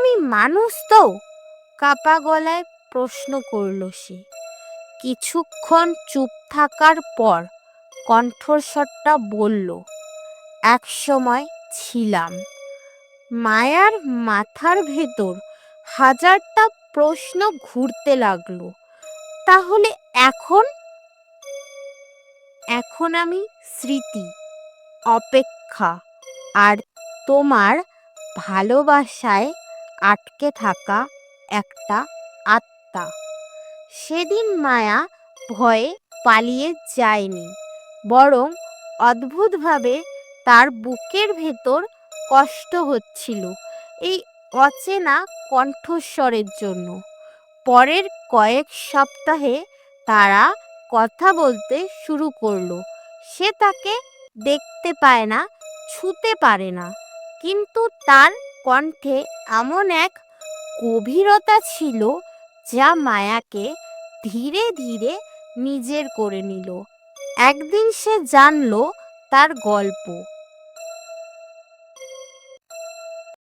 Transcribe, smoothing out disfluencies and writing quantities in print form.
তুমি মানুষ তো? কাপা গলায় প্রশ্ন করল সে। কিছুক্ষণ চুপ থাকার পর কণ্ঠস্বরটা বলল, একসময় ছিলাম। মায়ার মাথার ভেতর হাজারটা প্রশ্ন ঘুরতে লাগলো। তাহলে এখন? এখন আমি স্মৃতি, অপেক্ষা আর তোমার ভালোবাসায় আটকে থাকা একটা আত্মা। সেদিন মায়া ভয়ে পালিয়ে যায়নি, বরং অদ্ভুতভাবে তার বুকের ভেতর কষ্ট হচ্ছিল এই অচেনা কণ্ঠস্বরের জন্য। পরের কয়েক সপ্তাহে তারা কথা বলতে শুরু করলো। সে তাকে দেখতে পায় না, ছুঁতে পারে না, কিন্তু তার কণ্ঠে এমন এক গভীরতা ছিল যা মায়াকে ধীরে ধীরে নিজের করে নিল। একদিন সে জানল তার গল্প,